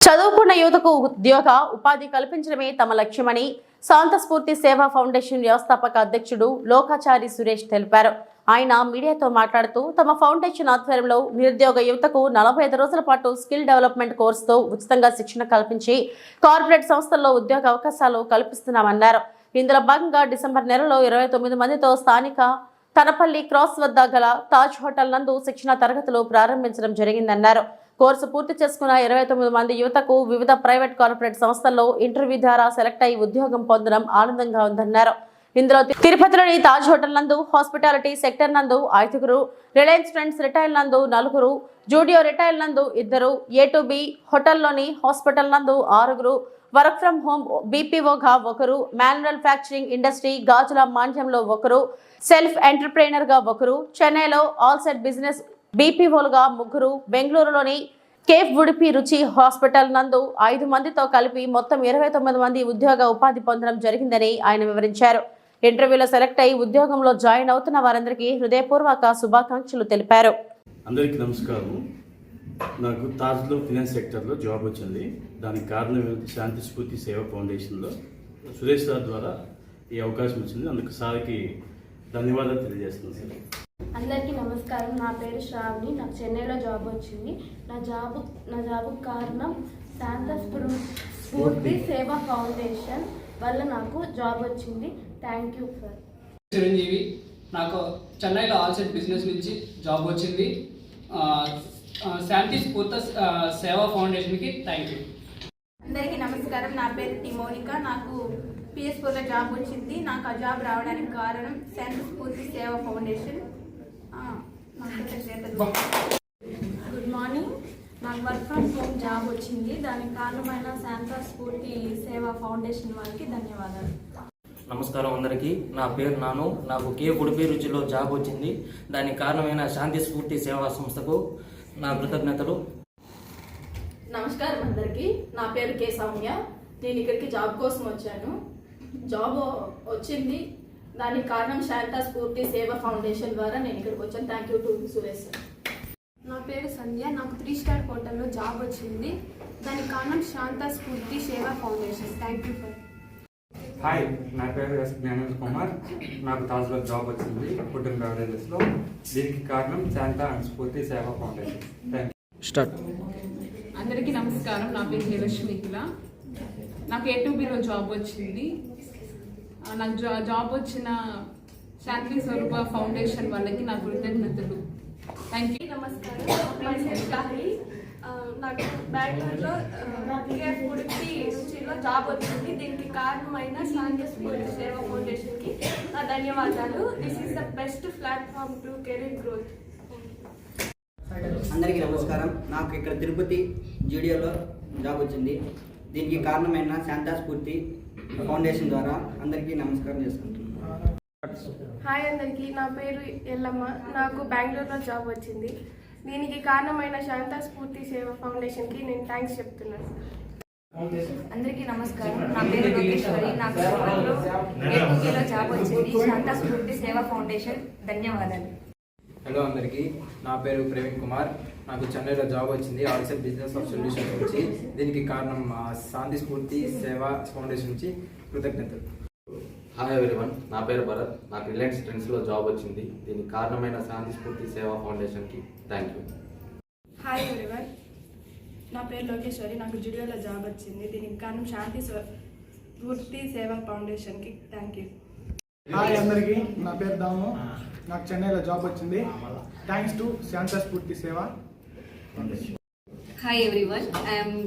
చదువుకున్న యువతకు ఉద్యోగ ఉపాధి కల్పించడమే తమ లక్ష్యమని శాంతస్ఫూర్తి సేవా ఫౌండేషన్ వ్యవస్థాపక అధ్యక్షుడు లోకాచారి సురేష్ తెలిపారు. ఆయన మీడియాతో మాట్లాడుతూ తమ ఫౌండేషన్ ఆధ్వర్యంలో నిరుద్యోగ యువతకు 45 రోజుల పాటు స్కిల్ డెవలప్మెంట్ కోర్సుతో ఉచితంగా శిక్షణ కల్పించి కార్పొరేట్ సంస్థల్లో ఉద్యోగ అవకాశాలు కల్పిస్తున్నామన్నారు. ఇందులో భాగంగా డిసెంబర్ నెలలో 29 మందితో స్థానిక తనపల్లి క్రాస్ వద్ద గల తాజ్ హోటల్ నందు శిక్షణ తరగతులు ప్రారంభించడం జరిగిందన్నారు. కోర్సు పూర్తి చేసుకున్న 29 మంది యువతకు వివిధ ప్రైవేట్ కార్పొరేట్ సంస్థల్లో ఇంటర్వ్యూ ద్వారా సెలెక్ట్ అయి ఉద్యోగం పొందడం ఆనందంగా ఉందన్నారు. ఇందులో తిరుపతిలోని తాజ్ హోటల్ నందు, హాస్పిటాలిటీ సెక్టర్ నందు 5, రిలయన్స్ ట్రెండ్స్ రిటైల్ నందు 4, జూడియో రిటైల్ నందు 2, A2B హోటల్లోని హాస్పిటల్ నందు 6, వర్క్ ఫ్రం హోమ్ BPOగా 1, మ్యానుఫ్యాక్చరింగ్ ఇండస్ట్రీ గాజుల మాండ్యంలో 1, సెల్ఫ్ ఎంటర్ప్రైనర్ గా 1, చెన్నైలో ఆల్ సెట్ బిజినెస్ BPOలుగా 3, బెంగళూరులోని కేఫ్ ఉడిపి రుచి హాస్పిటల్ నందు 5 మందితో కలిపి మొత్తం 29 మంది ఉద్యోగ ఉపాధి పొందడం జరిగిందని ఆయన వివరించారు. ఇంటర్వ్యూలో సెలెక్ట్ అయి ఉద్యోగంలో జాయిన్ అవుతున్న వారందరికీ హృదయపూర్వక శుభాకాంక్షలు తెలిపారు. అందరికీ నమస్కారం. నాకు తాజ్లో ఫినాన్స్ సెక్టర్లో జాబ్ వచ్చింది. దానికి కారణం శాంతి స్ఫూర్తి సేవా ఫౌండేషన్లో సురేష్ సార్ ద్వారా ఈ అవకాశం వచ్చింది. అందుకు సార్కి ధన్యవాదాలు తెలియజేస్తున్నాను సార్. అందరికీ నమస్కారం. నా పేరు శ్రావణి. నాకు చెన్నైలో జాబ్ వచ్చింది. నా జాబ్ కారణం శాంత స్ఫూర్తి సేవా ఫౌండేషన్ వల్ల నాకు జాబ్ వచ్చింది. Thank you sir. చిరంజీవి. నాకు చెన్నైలో ఆల్ సెట్ బిజినెస్ నుంచి జాబ్ వచ్చింది. శాంతి స్ఫూర్తి సేవా ఫౌండేషన్కి థ్యాంక్ యూ. అందరికీ నమస్కారం. నా పేరు టిమోనికా. నాకు PS4లో జాబ్ వచ్చింది. నాకు ఆ జాబ్ రావడానికి కారణం శాంతి స్ఫూర్తి సేవా ఫౌండేషన్. Good morning. నాకు వర్క్ ఫ్రమ్ హోమ్ జాబ్ వచ్చింది. దానికి కారణమైన శాంత స్ఫూర్తి సేవా ఫౌండేషన్ వారికి ధన్యవాదాలు. నమస్కారం అందరికీ. నా పేరు నాను. నాకు ఉడిపి రుచిలో జాబ్ వచ్చింది. దానికి కారణమైన శాంతి స్ఫూర్తి సేవా సంస్థకు నా కృతజ్ఞతలు. నమస్కారం అందరికీ. నా పేరు కే సౌమ్య. నేను ఇక్కడికి జాబ్ కోసం వచ్చాను. జాబ్ వచ్చింది. దానికి కారణం శాంత స్ఫూర్తి సేవా ఫౌండేషన్ ద్వారా నేను ఇక్కడికి వచ్చాను. Thank you to Suresh sir. నా పేరు సంధ్య. నాకు 3 స్టార్ హోటల్లో జాబ్ వచ్చింది. దానికి కారణం శాంత స్ఫూర్తి సేవా foundation. Thank you sir. Hi, నా పేరు ఎస్ జ్ఞానేంద్ర కుమార్. నాకు తాజ్లో జాబ్ వచ్చింది ఫుడ్ అండ్ బెవరేజెస్లో. దీనికి కారణం శాంత అండ్ స్ఫూర్తి సేవా ఫౌండేషన్. Thank you. స్టార్ట్. అందరికీ నమస్కారం. నా పేరు జయలక్ష్మికిల. నాకు A2Bలో జాబ్ వచ్చింది. నాకు జాబ్ వచ్చిన శాంతి స్వరూప ఫౌండేషన్ వాళ్ళకి నా కృతజ్ఞతలు. Thank you. నమస్కారం. నాకు బెంగళూరులో కేఫ్ ఉడిపి రుచిలో జాబ్ వచ్చింది. దీనికి కారణమైన శాంతి స్ఫూర్తి సేవా ఫౌండేషన్కి నా ధన్యవాదాలు. This is the best platform to career growth. అందరికీ నమస్కారం. నాకు ఇక్కడ తిరుపతి జూడియోలో జాబ్ వచ్చింది. దీనికి కారణమైన శాంతా స్ఫూర్తి ఫౌండేషన్ ద్వారా అందరికీ నమస్కారం చేసుకుంటున్నాను. హాయ్ అందరికీ. నా పేరు ఎల్లమ్మ. నాకు బెంగళూరులో జాబ్ వచ్చింది. దీనికి కారణమైన శాంతా స్ఫూర్తి సేవా ఫౌండేషన్కి నేను థ్యాంక్స్ చెప్తున్నాను. అందరికీ నమస్కారం. నా పేరు లోకేశ్వరి. నాకు A2Bలో జాబ్ వచ్చింది. శాంతా స్ఫూర్తి సేవా ఫౌండేషన్ ధన్యవాదాలు. హలో అందరికీ. నా పేరు ప్రవీణ్ కుమార్. నాకు చెన్నైలో జాబ్ వచ్చింది all set business of solution నుంచి. దీనికి కారణం శాంతి స్ఫూర్తి సేవా ఫౌండేషన్ నుంచి కృతజ్ఞతలు. Hi everyone. నా పేరు భరత్. నాకు రిలయన్స్ ట్రెండ్స్లో జాబ్ వచ్చింది. దీనికి కారణమైన శాంతి స్ఫూర్తి సేవా ఫౌండేషన్కి థ్యాంక్ యూ. Hi everyone. నా పేరు లోకేశ్వరి. నాకు జూడియోలో జాబ్ వచ్చింది. దీనికి కారణం శాంతి స్ఫూర్తి సేవా ఫౌండేషన్కి థ్యాంక్ యూ. హాయ్ అందరికీ. నా పేరు దాము. నాకు చెన్నైలో జాబ్ వచ్చింది. థ్యాంక్స్ టు శాంత స్ఫూర్తి సేవా ఫౌండేషన్. Hi everyone. ఐఎమ్